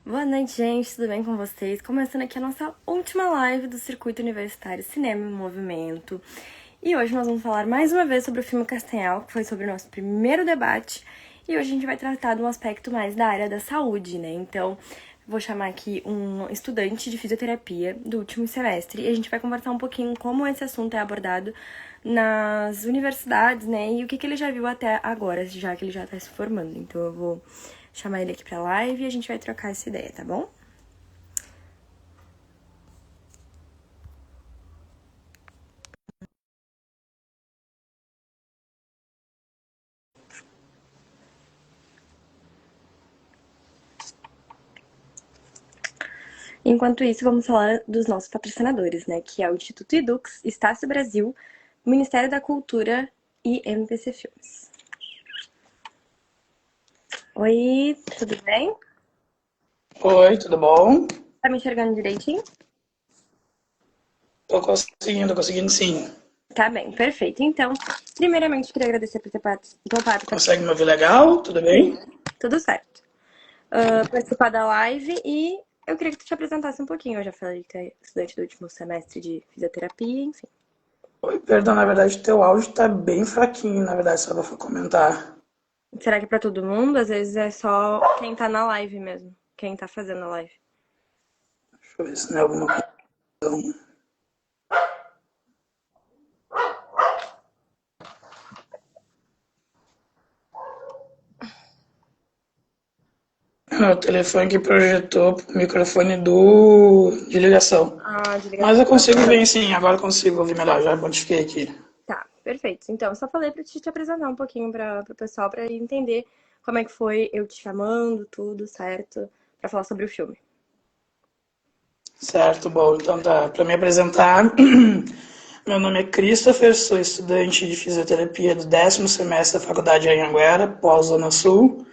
Boa noite, gente. Tudo bem com vocês? Começando aqui a nossa última live do Circuito Universitário Cinema em Movimento. E hoje nós vamos falar mais uma vez sobre o filme Castanhal, que foi sobre o nosso primeiro debate. E hoje a gente vai tratar de um aspecto mais da área da saúde, né? Então, vou chamar aqui um estudante de fisioterapia do último semestre e a gente vai conversar um pouquinho como esse assunto é abordado nas universidades, né? E o que ele já viu até agora, já que ele já está se formando. Então, eu vou chamar ele aqui pra live e a gente vai trocar essa ideia, tá bom? Enquanto isso, vamos falar dos nossos patrocinadores, né? Que é o Instituto Edux, Estácio Brasil, Ministério da Cultura e MPC Filmes. Oi, tudo bem? Oi, tudo bom? Tá me enxergando direitinho? Tô conseguindo sim. Tá bem, perfeito. Então, primeiramente, queria agradecer por ter topado Consegue me ouvir legal? Tudo Sim, bem? tudo certo. Participar da live e eu queria que tu te apresentasse um pouquinho. Eu já falei que tu é estudante do último semestre de fisioterapia, enfim. Oi, perdão, na verdade teu áudio tá bem fraquinho, na verdade, só pra comentar. Será que é pra todo mundo? Às vezes é só quem tá na live mesmo. Quem tá fazendo a live. Deixa eu ver se não é alguma coisa. O telefone que projetou pro microfone de ligação. Ah, de Mas eu ligação. consigo ver sim, agora eu consigo ouvir melhor, já modifiquei aqui. Tá, perfeito. Então, eu só falei pra te apresentar um pouquinho pro pessoal, pra entender como é que foi eu te chamando, tudo certo, pra falar sobre o filme. Certo, bom, então tá. Para me apresentar, meu nome é Christopher, sou estudante de fisioterapia do 10º semestre da Faculdade Anhanguera, pós-Zona Sul.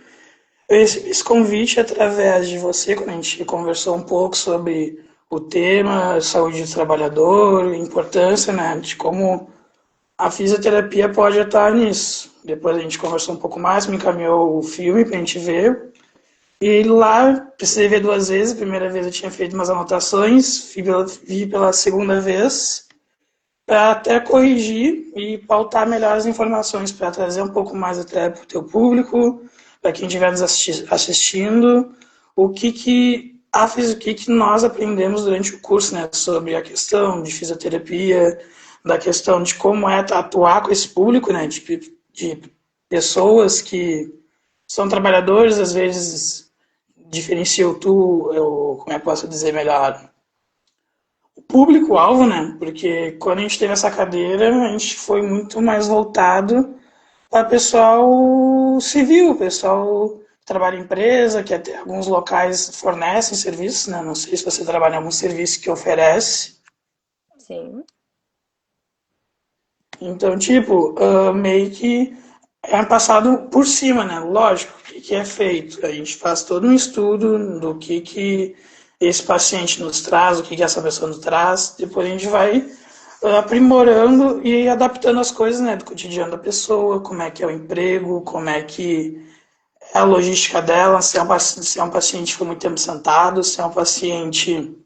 Eu recebi esse convite através de você, quando a gente conversou um pouco sobre o tema, saúde do trabalhador, importância, né, de como a fisioterapia pode atuar nisso. Depois a gente conversou um pouco mais, me encaminhou o filme para a gente ver. E lá precisei ver duas vezes. A primeira vez eu tinha feito umas anotações, vi pela segunda vez para até corrigir e pautar melhor as informações, para trazer um pouco mais até para o teu público, para quem estiver nos assistindo, o que nós aprendemos durante o curso, né, sobre a questão de fisioterapia, da questão de como é atuar com esse público, né, de pessoas que são trabalhadores, às vezes diferenciou como é que posso dizer melhor, o público-alvo, né? Porque quando a gente teve essa cadeira, a gente foi muito mais voltado para pessoal civil, pessoal que trabalha em empresa, que até alguns locais fornecem serviços, né? Não sei se você trabalha em algum serviço que oferece. Sim. Então, tipo, meio que é passado por cima, né? Lógico, o que é feito? A gente faz todo um estudo do que esse paciente nos traz, o que essa pessoa nos traz, depois a gente vai aprimorando e adaptando as coisas, né, do cotidiano da pessoa, como é que é o emprego, como é que é a logística dela, se é um paciente que foi muito tempo sentado, se é um paciente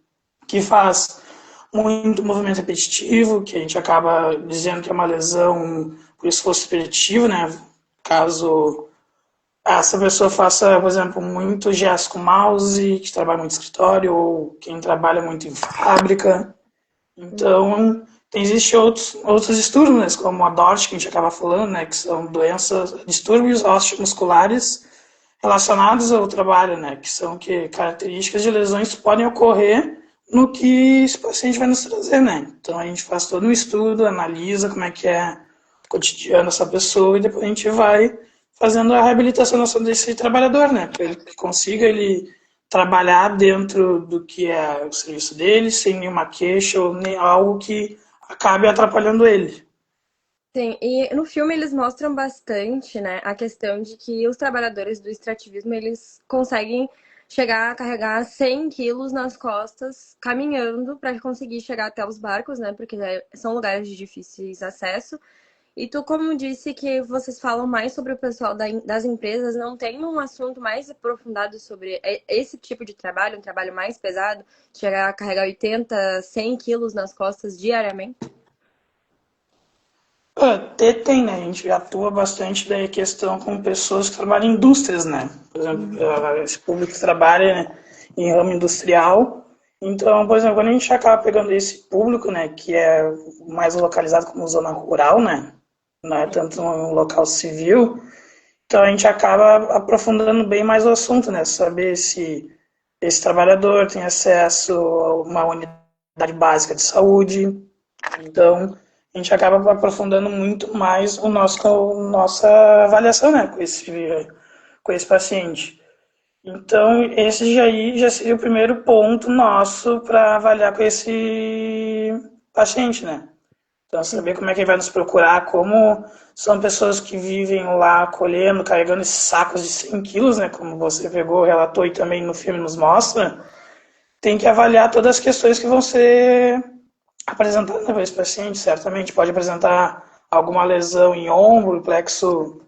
que faz muito movimento repetitivo, que a gente acaba dizendo que é uma lesão por esforço repetitivo, né? Caso essa pessoa faça, por exemplo, muito gesto com mouse, que trabalha muito em escritório, ou quem trabalha muito em fábrica. Então, existem outros estudos, né, como a DORT, que a gente acaba falando, né, que são distúrbios osteomusculares relacionados ao trabalho, né, que são características de lesões que podem ocorrer no que esse paciente vai nos trazer, né. Então, a gente faz todo um estudo, analisa como é que é o cotidiano dessa pessoa e depois a gente vai fazendo a reabilitação desse trabalhador, né, para ele que consiga ele trabalhar dentro do que é o serviço dele, sem nenhuma queixa ou nem algo que acabe atrapalhando ele. Sim, e no filme eles mostram bastante, né, a questão de que os trabalhadores do extrativismo, eles conseguem chegar a carregar 100 quilos nas costas, caminhando para conseguir chegar até os barcos, né, porque são lugares de difíceis acesso. E tu, como disse que vocês falam mais sobre o pessoal das empresas, não tem um assunto mais aprofundado sobre esse tipo de trabalho, um trabalho mais pesado, chegar a carregar 80, 100 quilos nas costas diariamente? Até tem, né? A gente atua bastante daí questão com pessoas que trabalham em indústrias, né? Por exemplo, esse público que trabalha, né, em ramo industrial. Então, por exemplo, quando a gente acaba pegando esse público, né, que é mais localizado como zona rural, né? Não é tanto um local civil, então a gente acaba aprofundando bem mais o assunto, né? Saber se esse trabalhador tem acesso a uma unidade básica de saúde. Então, a gente acaba aprofundando muito mais nossa avaliação, né, com esse paciente. Então, esse já seria o primeiro ponto nosso para avaliar com esse paciente, né? Então, saber Sim. como é que ele vai nos procurar, como são pessoas que vivem lá colhendo, carregando esses sacos de 100 quilos, né? Como você pegou, relatou e também no filme nos mostra, tem que avaliar todas as questões que vão ser apresentado para esse paciente, certamente pode apresentar alguma lesão em ombro, plexo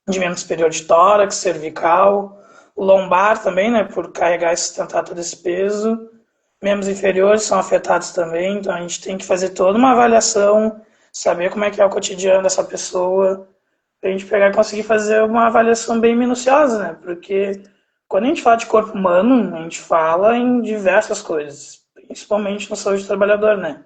de membro superior de tórax, cervical, lombar também, né, por carregar e sustentar todo esse peso. Membros inferiores são afetados também, então a gente tem que fazer toda uma avaliação, saber como é que é o cotidiano dessa pessoa, para a gente pegar e conseguir fazer uma avaliação bem minuciosa, né, porque quando a gente fala de corpo humano, a gente fala em diversas coisas, principalmente na saúde do trabalhador, né.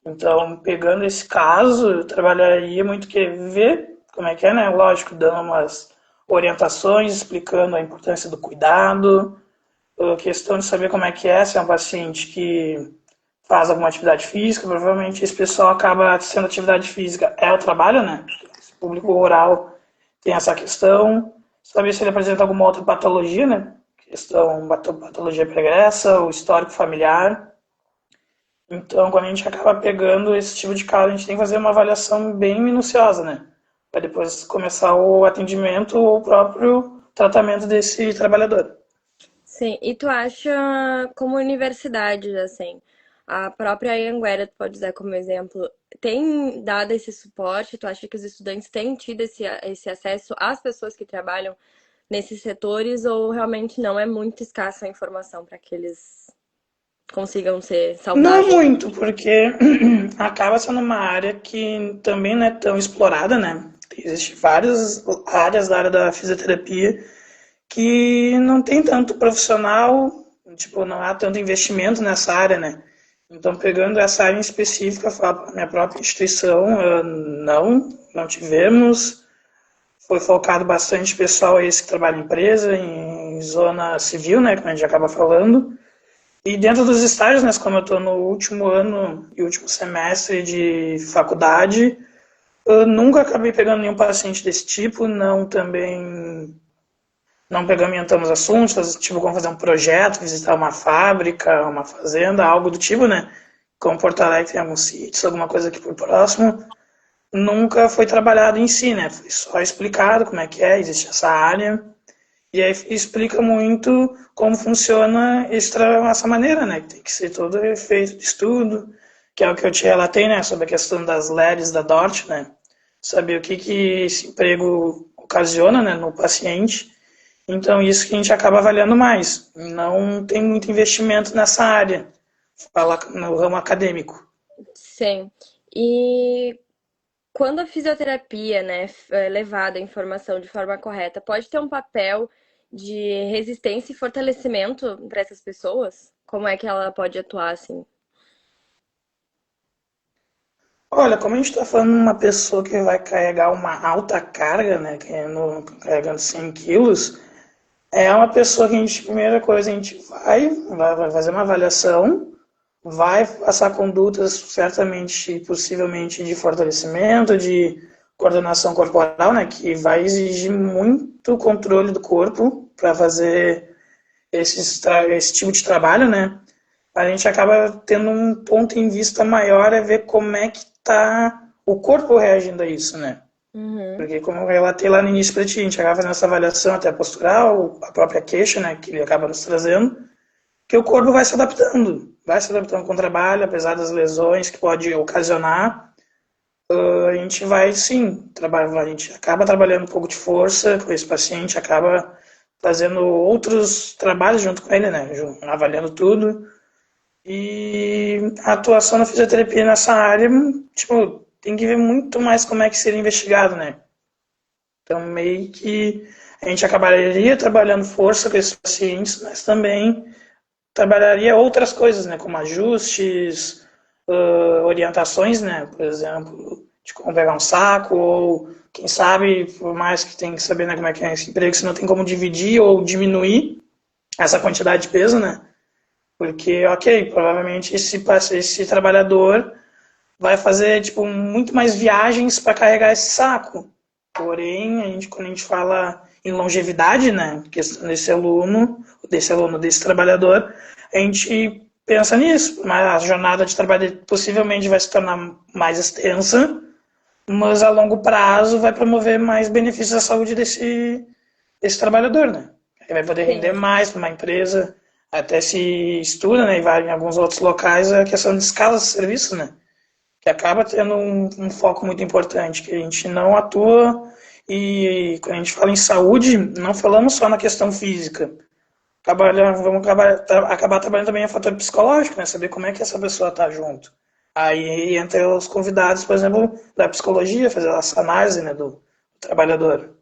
Então, pegando esse caso, eu trabalharia muito que ver como é que é, né? Lógico, dando umas orientações, explicando a importância do cuidado, a questão de saber como é que é, se é um paciente que faz alguma atividade física, provavelmente esse pessoal acaba sendo atividade física, é o trabalho, né? Esse público rural tem essa questão, saber se ele apresenta alguma outra patologia, né? Questão patologia pregressa, o histórico familiar. Então, quando a gente acaba pegando esse tipo de caso, a gente tem que fazer uma avaliação bem minuciosa, né? Para depois começar o atendimento ou o próprio tratamento desse trabalhador. Sim, e tu acha como universidade, assim, a própria Anhanguera, tu pode usar como exemplo, tem dado esse suporte? Tu acha que os estudantes têm tido esse acesso às pessoas que trabalham nesses setores ou realmente não é muito escassa a informação para que eles consigam ser Não saudáveis? muito, porque acaba sendo uma área que também não é tão explorada, né? Existem várias áreas da área da fisioterapia que não tem tanto profissional, tipo, não há tanto investimento nessa área, né? Então, pegando essa área em específica, falo para minha própria instituição, não tivemos. Foi focado bastante pessoal esse que trabalha em empresa, em zona civil, né, como a gente acaba falando. E dentro dos estágios, né, como eu estou no último ano e último semestre de faculdade, eu nunca acabei pegando nenhum paciente desse tipo, não pegamos assuntos, tipo como fazer um projeto, visitar uma fábrica, uma fazenda, algo do tipo, né? Como Porto Alegre tem alguns sítios, alguma coisa aqui por próximo, nunca foi trabalhado em si, né? Foi só explicado como é que é, existe essa área, e aí explica muito como funciona essa maneira, né? Que tem que ser todo efeito de estudo, que é o que eu te relatei, né? Sobre a questão das LEDs da DORT, né? Saber o que, que esse emprego ocasiona, né, no paciente. Então, isso que a gente acaba avaliando mais. Não tem muito investimento nessa área, fala no ramo acadêmico. Sim. E quando a fisioterapia, né, é levada a informação de forma correta, pode ter um papel de resistência e fortalecimento para essas pessoas? Como é que ela pode atuar assim? Olha, como a gente está falando de uma pessoa que vai carregar uma alta carga, né, que é carregando 100 quilos, é uma pessoa que a gente, primeira coisa, a gente vai fazer uma avaliação, vai passar condutas certamente, possivelmente de fortalecimento, de coordenação corporal, né, que vai exigir muito controle do corpo para fazer esse tipo de trabalho, né? A gente acaba tendo um ponto em vista maior é ver como é que está o corpo reagindo a isso, né? Uhum. Porque como eu relatei lá no início para ti, a gente acaba fazendo essa avaliação até postural, a própria queixa, né, que ele acaba nos trazendo, que o corpo vai se adaptando com o trabalho, apesar das lesões que pode ocasionar, a gente vai sim, a gente acaba trabalhando um pouco de força com esse paciente, acaba fazendo outros trabalhos junto com ele, né? Avaliando tudo. E a atuação na fisioterapia nessa área, tipo, tem que ver muito mais como é que seria investigado, né? Então, meio que a gente acabaria trabalhando força com esses pacientes, mas também trabalharia outras coisas, né? Como ajustes, orientações, né? Por exemplo, de como pegar um saco, ou quem sabe, por mais que tem que saber, né, como é que é esse emprego, se não tem como dividir ou diminuir essa quantidade de peso, né? Porque, ok, provavelmente esse trabalhador vai fazer tipo muito mais viagens para carregar esse saco. Porém, quando a gente fala em longevidade, né, questão desse trabalhador, a gente pensa nisso. Mas a jornada de trabalho possivelmente vai se tornar mais extensa, mas a longo prazo vai promover mais benefícios à saúde desse trabalhador, né? Ele vai poder render Sim. mais para uma empresa, até se estuda, né, e vai em alguns outros locais a questão de escala de serviço, né? Que acaba tendo um foco muito importante, que a gente não atua e quando a gente fala em saúde, não falamos só na questão física. Vamos acabar trabalhando também o fator psicológico, né? Saber como é que essa pessoa está junto. Aí entra os convidados, por exemplo, da psicologia, fazer essa análise, né, do trabalhador.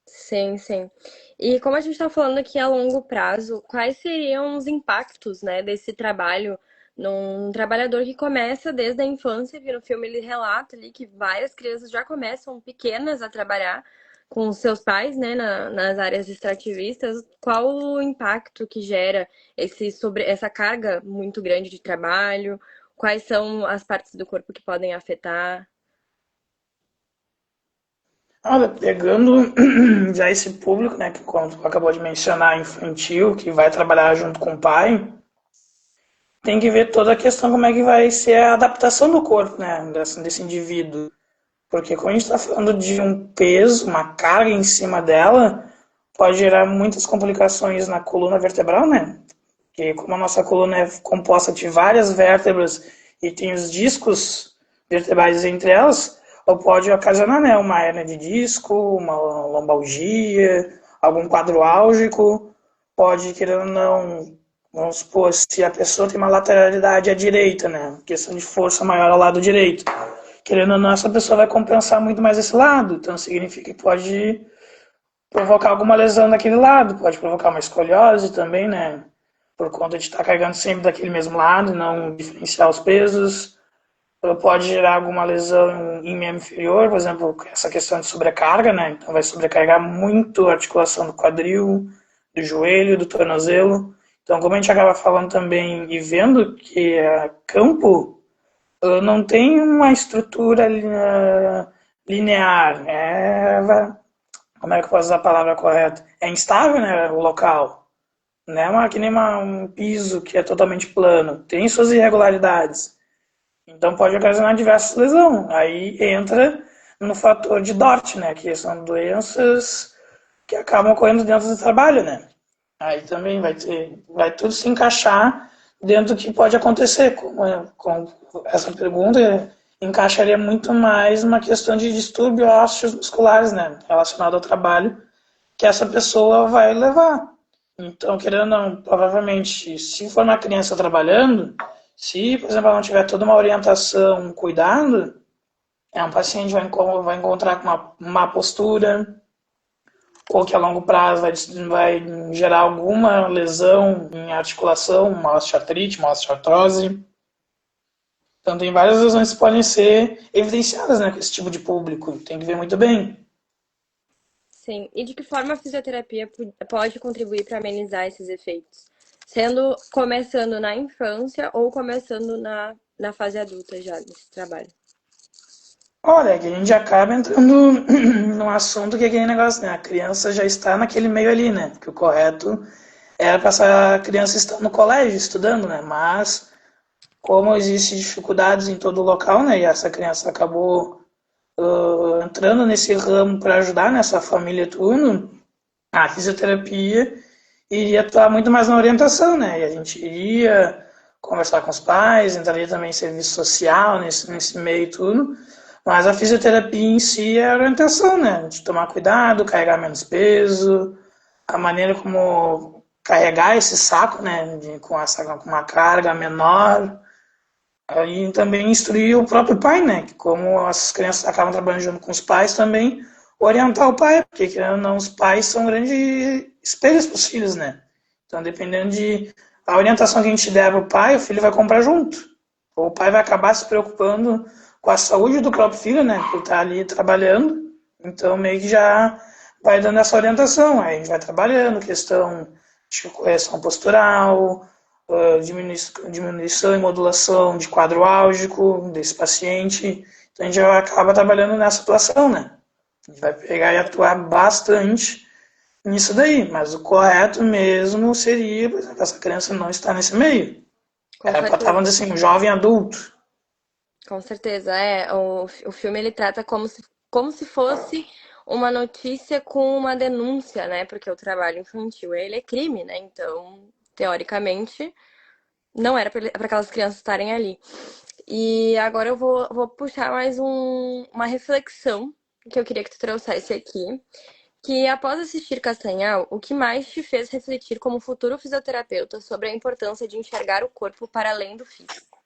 Sim, sim. E como a gente está falando aqui a longo prazo, quais seriam os impactos, né, desse trabalho num trabalhador que começa desde a infância, que no filme ele relata ali que várias crianças já começam pequenas a trabalhar com os seus pais, né, nas áreas extrativistas. Qual o impacto que gera essa carga muito grande de trabalho? Quais são as partes do corpo que podem afetar? Olha, pegando já esse público, né, que como tu acabou de mencionar, infantil, que vai trabalhar junto com o pai, tem que ver toda a questão como é que vai ser a adaptação do corpo, né, desse indivíduo. Porque quando a gente está falando de um peso, uma carga em cima dela, pode gerar muitas complicações na coluna vertebral, né? Porque como a nossa coluna é composta de várias vértebras e tem os discos vertebrais entre elas, ou pode ocasionar, né, uma hernia de disco, uma lombalgia, algum quadro álgico, pode, querendo ou não, vamos supor, se a pessoa tem uma lateralidade à direita, né, questão de força maior ao lado direito, querendo ou não, essa pessoa vai compensar muito mais esse lado, então significa que pode provocar alguma lesão naquele lado, pode provocar uma escoliose também, né? Por conta de estar carregando sempre daquele mesmo lado, não diferenciar os pesos. Pode gerar alguma lesão em membro inferior, por exemplo, essa questão de sobrecarga, né? Então vai sobrecarregar muito a articulação do quadril, do joelho, do tornozelo. Então, como a gente acaba falando também e vendo que campo não tem uma estrutura linear, como é que eu posso usar a palavra correta? É instável, né, o local. Não é que nem um piso que é totalmente plano. Tem suas irregularidades. Então pode ocasionar diversas lesões. Aí entra no fator de DORT, né, que são doenças que acabam ocorrendo dentro do trabalho, né. Aí também vai tudo se encaixar dentro do que pode acontecer. Com essa pergunta encaixaria muito mais uma questão de distúrbio ósseos musculares, né, relacionado ao trabalho que essa pessoa vai levar. Então, querendo ou não, provavelmente, se for uma criança trabalhando, se, por exemplo, ela não tiver toda uma orientação, um cuidado, um paciente vai encontrar com uma má postura, ou que a longo prazo vai gerar alguma lesão em articulação, uma osteoartrite, uma osteoartrose. Então, tem várias lesões que podem ser evidenciadas, né, com esse tipo de público. Tem que ver muito bem. Sim. E de que forma a fisioterapia pode contribuir para amenizar esses efeitos? Sendo começando na infância ou começando na fase adulta já nesse trabalho. Olha, que a gente acaba entrando num assunto que é aquele negócio, né? A criança já está naquele meio ali, né? Que o correto era para essa criança estar no colégio estudando, né? Mas como existem dificuldades em todo o local, né? E essa criança acabou entrando nesse ramo para ajudar nessa família tudo, a fisioterapia iria atuar muito mais na orientação, né? E a gente iria conversar com os pais, entraria também em serviço social nesse meio e tudo, Mas a fisioterapia em si é a orientação, né? De tomar cuidado, carregar menos peso, a maneira como carregar esse saco, né? Com uma carga menor. Aí também instruir o próprio pai, né? Que como as crianças acabam trabalhando junto com os pais também, orientar o pai, porque querendo ou não, os pais são grandes espelhos para os filhos, né? Então, dependendo de a orientação que a gente der para o pai, o filho vai comprar junto. Ou o pai vai acabar se preocupando com a saúde do próprio filho, né? Por estar ali trabalhando. Então, meio que já vai dando essa orientação. Aí a gente vai trabalhando, questão de correção postural, diminuição e modulação de quadro álgico desse paciente. Então a gente já acaba trabalhando nessa atuação, né? A gente vai pegar e atuar bastante nisso daí, mas o correto mesmo seria, por exemplo, essa criança não estar nesse meio. Com Era para estar, certeza. vamos dizer assim, um jovem adulto. Com certeza, o filme ele trata como se fosse uma notícia com uma denúncia, né? Porque o trabalho infantil, ele é crime, né? Então, teoricamente, não era para aquelas crianças estarem ali. E agora eu vou puxar mais uma reflexão que eu queria que tu trouxesse aqui, que após assistir Castanhal, o que mais te fez refletir como futuro fisioterapeuta sobre a importância de enxergar o corpo para além do físico?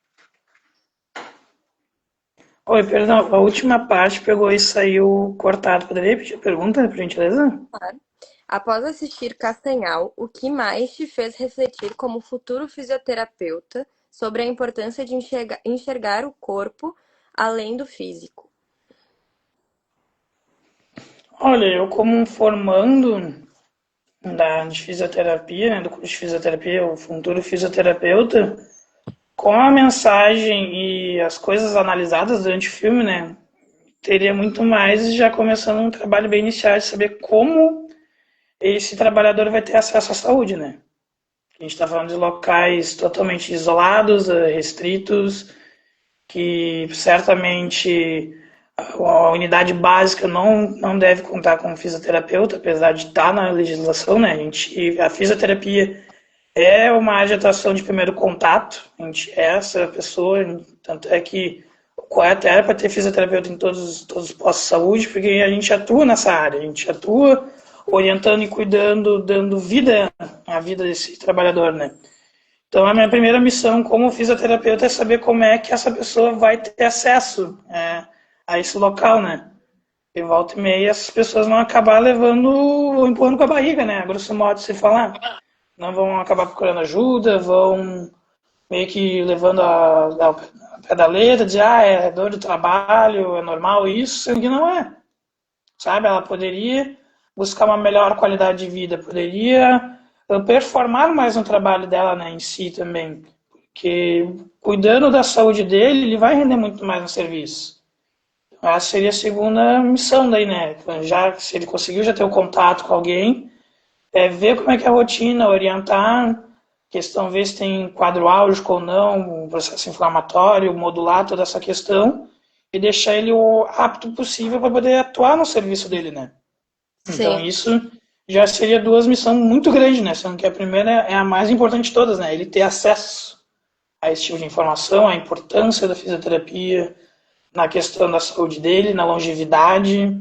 Oi, perdão, a última parte pegou e saiu cortado. Poderia repetir a pergunta, por gentileza? Claro. Após assistir Castanhal, o que mais te fez refletir como futuro fisioterapeuta sobre a importância de enxergar o corpo além do físico? Olha, eu como um formando de fisioterapia, né, do curso de fisioterapia, o futuro fisioterapeuta, com a mensagem e as coisas analisadas durante o filme, né, teria muito mais já começando um trabalho bem inicial de saber como esse trabalhador vai ter acesso à saúde, né? A gente está falando de locais totalmente isolados, restritos, que certamente a unidade básica não deve contar com fisioterapeuta, apesar de estar na legislação, né? A fisioterapia é uma área de atuação de primeiro contato, a gente é essa pessoa, tanto é que o correto era para ter fisioterapeuta em todos os postos de saúde, porque a gente atua nessa área, a gente atua orientando e cuidando, dando vida à vida desse trabalhador, né? Então, a minha primeira missão como fisioterapeuta é saber como é que essa pessoa vai ter acesso a esse local, né? E volta e meia, essas pessoas vão acabar levando ou empurrando com a barriga, né? A grosso modo, se falar. Não vão acabar procurando ajuda, vão meio que levando a pé da letra, de é dor do trabalho, é normal isso, sendo que não é. Sabe? Ela poderia buscar uma melhor qualidade de vida, poderia performar mais no trabalho dela, né, em si também, porque cuidando da saúde dele, ele vai render muito mais no serviço. Essa seria a segunda missão daí, né? Já, se ele conseguiu já ter o contato com alguém, ver como é que é a rotina, orientar, questão ver se tem quadro álgico ou não, um processo inflamatório, modular toda essa questão e deixar ele o apto possível para poder atuar no serviço dele, né? Então Sim, isso já seria duas missões muito grandes, né? Sendo que a primeira é a mais importante de todas, né? Ele ter acesso a esse tipo de informação, a importância da fisioterapia na questão da saúde dele, na longevidade.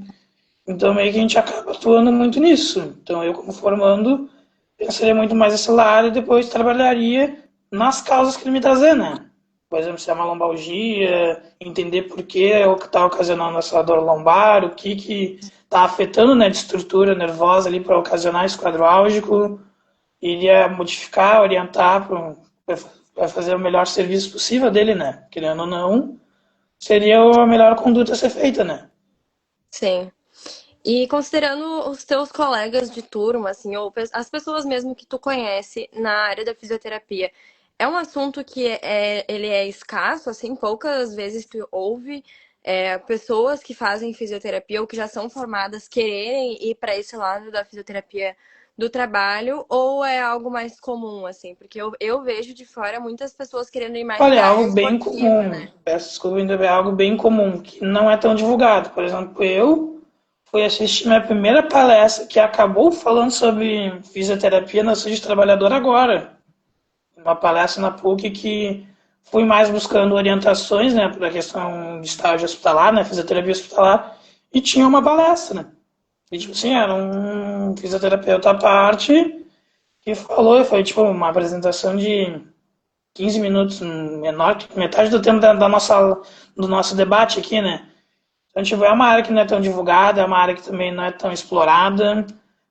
Então meio que a gente acaba atuando muito nisso. Então eu como formando pensaria muito mais nesse lado e depois trabalharia nas causas que ele me trazer, né? Por exemplo, se é uma lombalgia, entender por que é o que está ocasionando essa dor lombar, o que está afetando, né, de estrutura nervosa ali para ocasionar esse quadro álgico, iria modificar, orientar para fazer o melhor serviço possível dele, né? Querendo ou não, seria a melhor conduta a ser feita, né? sim. E considerando os teus colegas de turma, assim, ou as pessoas mesmo que tu conhece na área da fisioterapia, é um assunto que ele é escasso, assim, poucas vezes tu ouve pessoas que fazem fisioterapia ou que já são formadas quererem ir para esse lado da fisioterapia do trabalho, ou é algo mais comum, assim? Porque eu vejo de fora muitas pessoas querendo ir mais Olha, é para a área algo bem esportiva, comum, né? peço desculpa, ainda é algo bem comum, que não é tão divulgado. Por exemplo, eu fui assistir minha primeira palestra que acabou falando sobre fisioterapia na saúde do trabalhador agora. Uma palestra na PUC que fui mais buscando orientações, né, para a questão de estágio hospitalar, né, fisioterapia hospitalar, e tinha uma palestra, né. E, tipo assim, era um fisioterapeuta à parte que falou, foi tipo uma apresentação de 15 minutos, menor que metade do tempo do nosso debate aqui, né. Então, tipo, é uma área que não é tão divulgada, é uma área que também não é tão explorada,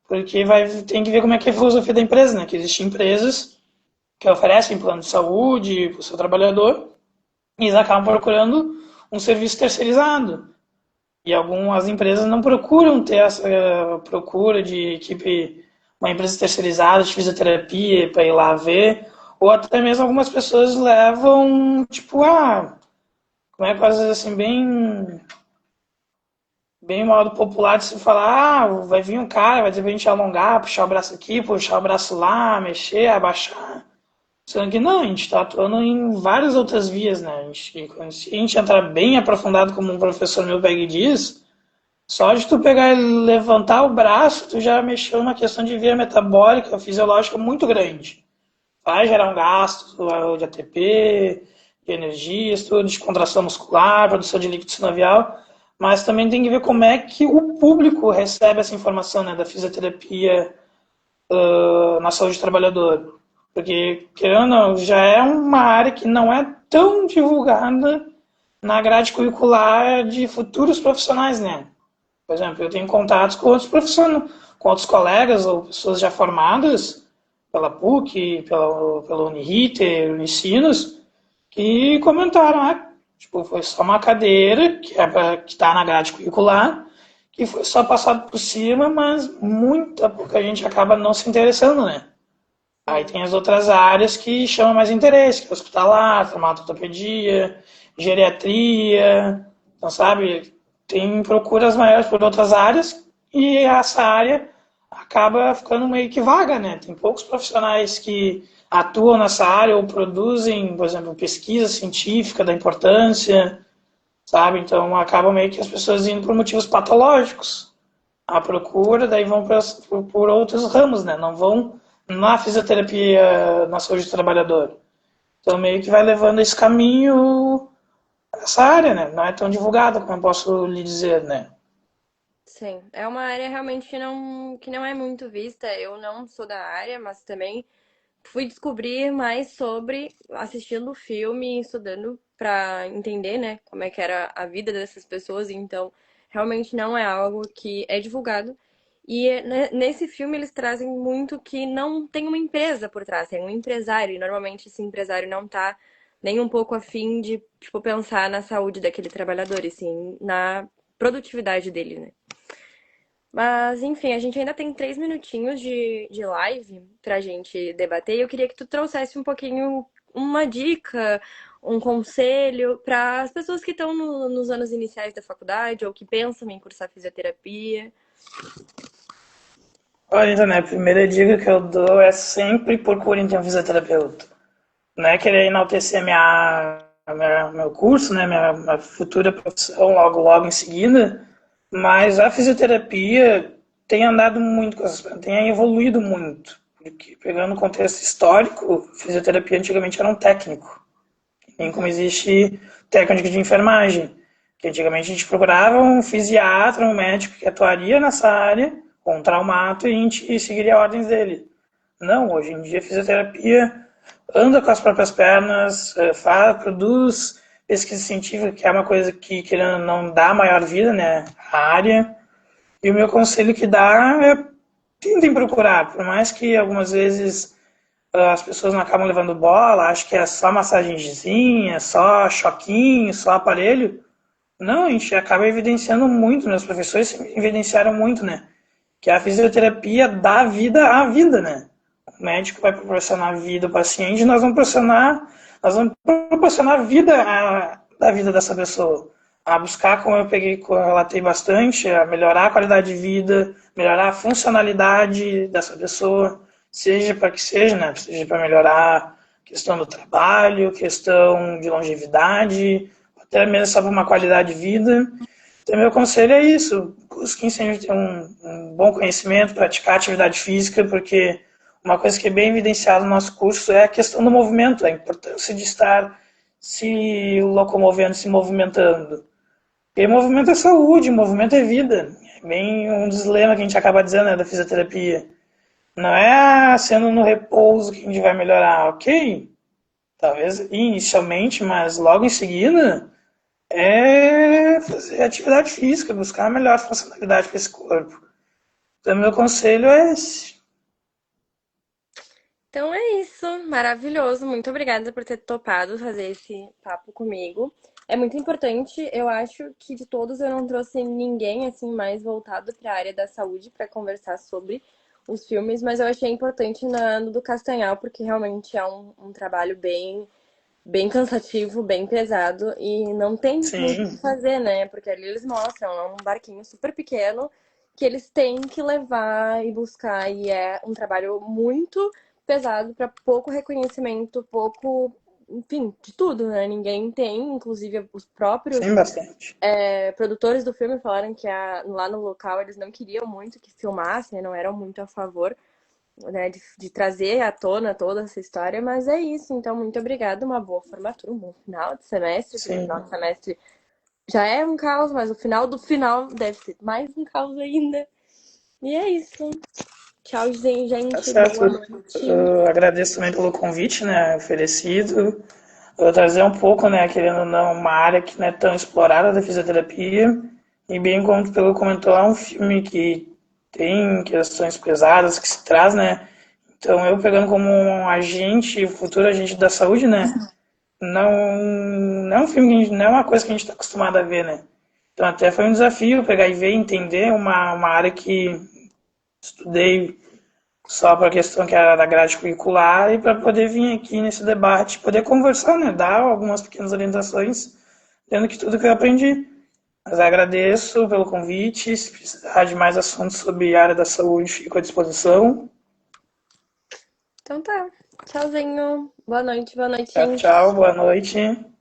porque tem que ver como é que é a filosofia da empresa, né, que existem empresas que oferecem plano de saúde para o seu trabalhador, e eles acabam procurando um serviço terceirizado. E algumas empresas não procuram ter essa procura de equipe, uma empresa terceirizada de fisioterapia para ir lá ver, ou até mesmo algumas pessoas levam, tipo, como é coisas assim, bem modo popular de se falar, vai vir um cara, vai dizer pra gente alongar, puxar o braço aqui, puxar o braço lá, mexer, abaixar. Sendo que não, a gente está atuando em várias outras vias, né? Se a gente entrar bem aprofundado, como um professor meu pega e diz, só de tu pegar e levantar o braço, tu já mexeu numa questão de via metabólica, fisiológica muito grande. Vai gerar um gasto de ATP, de energias, tudo, de contração muscular, produção de líquido sinovial, mas também tem que ver como é que o público recebe essa informação, né, da fisioterapia na saúde do trabalhador. Porque, querendo ou não, já é uma área que não é tão divulgada na grade curricular de futuros profissionais, né? Por exemplo, eu tenho contatos com outros profissionais, com outros colegas ou pessoas já formadas pela PUC, pela Uniriter, Unicinos, que comentaram, tipo, foi só uma cadeira que está na grade curricular, que foi só passado por cima, mas muita pouca gente acaba não se interessando, né? Aí tem as outras áreas que chamam mais interesse, que é hospitalar, traumatologia, geriatria, então, sabe, tem procuras maiores por outras áreas e essa área acaba ficando meio que vaga, né? Tem poucos profissionais que atuam nessa área ou produzem, por exemplo, pesquisa científica da importância, sabe? Então acaba meio que as pessoas indo por motivos patológicos à procura, daí vão por outros ramos, né? Não vão na fisioterapia na saúde do trabalhador. Então meio que vai levando esse caminho, essa área, né? Não é tão divulgada como eu posso lhe dizer, né? Sim, é uma área realmente que não é muito vista. Eu não sou da área, mas também fui descobrir mais sobre assistindo o filme, estudando pra entender, né, como é que era a vida dessas pessoas. Então, realmente não é algo que é divulgado. E nesse filme eles trazem muito que não tem uma empresa por trás, tem um empresário. E normalmente esse empresário não tá nem um pouco afim de, tipo, pensar na saúde daquele trabalhador, e sim na produtividade dele, né? Mas, enfim, a gente ainda tem 3 minutinhos de live pra gente debater. E eu queria que tu trouxesse um pouquinho uma dica, um conselho para as pessoas que estão nos anos iniciais da faculdade ou que pensam em cursar fisioterapia. Olha, então, né, a primeira dica que eu dou é sempre procurem ter um fisioterapeuta. Não é querer enaltecer meu curso, né, minha futura profissão logo, logo em seguida, mas a fisioterapia tem andado muito, tem evoluído muito. Porque, pegando o contexto histórico, fisioterapia antigamente era um técnico, nem como existe técnico de enfermagem, que antigamente a gente procurava um fisiatra, um médico que atuaria nessa área, ou um traumato, e a gente seguiria ordens dele. Não, hoje em dia a fisioterapia anda com as próprias pernas, produz pesquisa científica, que é uma coisa que querendo não dá maior vida, né, à área. E o meu conselho que dá é tentem procurar, por mais que algumas vezes as pessoas não acabam levando bola, acho que é só massagenzinha, só choquinho, só aparelho. Não, a gente acaba evidenciando muito, meus professores evidenciaram muito, né? Que a fisioterapia dá vida à vida, né? O médico vai proporcionar vida ao paciente, nós vamos proporcionar vida da vida dessa pessoa. A buscar, como eu relatei bastante, a melhorar a qualidade de vida, melhorar a funcionalidade dessa pessoa, seja para que seja, né? Seja para melhorar a questão do trabalho, questão de longevidade, até mesmo só para uma qualidade de vida. Então, meu conselho é isso: busquem sempre ter um bom conhecimento, praticar atividade física, porque uma coisa que é bem evidenciada no nosso curso é a questão do movimento, a importância de estar se locomovendo, se movimentando. Porque movimento é saúde, movimento é vida. É bem um dos lemas que a gente acaba dizendo, né, da fisioterapia. Não é sendo no repouso que a gente vai melhorar, ok? Talvez inicialmente, mas logo em seguida é fazer atividade física, buscar a melhor funcionalidade para esse corpo. Então, meu conselho é esse. Então é isso, maravilhoso. Muito obrigada por ter topado fazer esse papo comigo. É muito importante, eu acho que de todos eu não trouxe ninguém assim mais voltado para a área da saúde para conversar sobre os filmes, mas eu achei importante no do Castanhal, porque realmente é um trabalho bem cansativo, bem pesado e não tem muito o que Sim, fazer, né? Porque ali eles mostram, é um barquinho super pequeno que eles têm que levar e buscar e é um trabalho muito pesado para pouco reconhecimento, pouco, enfim, de tudo, né? Ninguém tem, inclusive os próprios sim, bastante. produtores do filme falaram que lá no local eles não queriam muito que filmassem, não eram muito a favor, né, de trazer à tona toda essa história, mas é isso. Então, muito obrigada, uma boa formatura, um bom final de semestre, porque o final de Sim, semestre já é um caos, mas o final do final deve ser mais um caos ainda. E é isso. Tchauzinho, tá gente. certo. Boa noite. Eu agradeço também pelo convite, né, oferecido. Eu trazer um pouco, né, querendo ou não, uma área que não é tão explorada da fisioterapia. E bem como pelo comentou, é um filme que tem questões pesadas que se traz, né? Então eu pegando como um agente, futuro agente da saúde, né? Não é um filme que não é uma coisa que a gente está acostumado a ver, né? Então até foi um desafio pegar e ver, entender uma área que estudei só para a questão que era da grade curricular e para poder vir aqui nesse debate, poder conversar, né? Dar algumas pequenas orientações, dentro de tudo que eu aprendi. Mas agradeço pelo convite. Se precisar de mais assuntos sobre a área da saúde, fico à disposição. Então tá. Tchauzinho. Boa noite, Tchau, gente. tchau. Boa noite.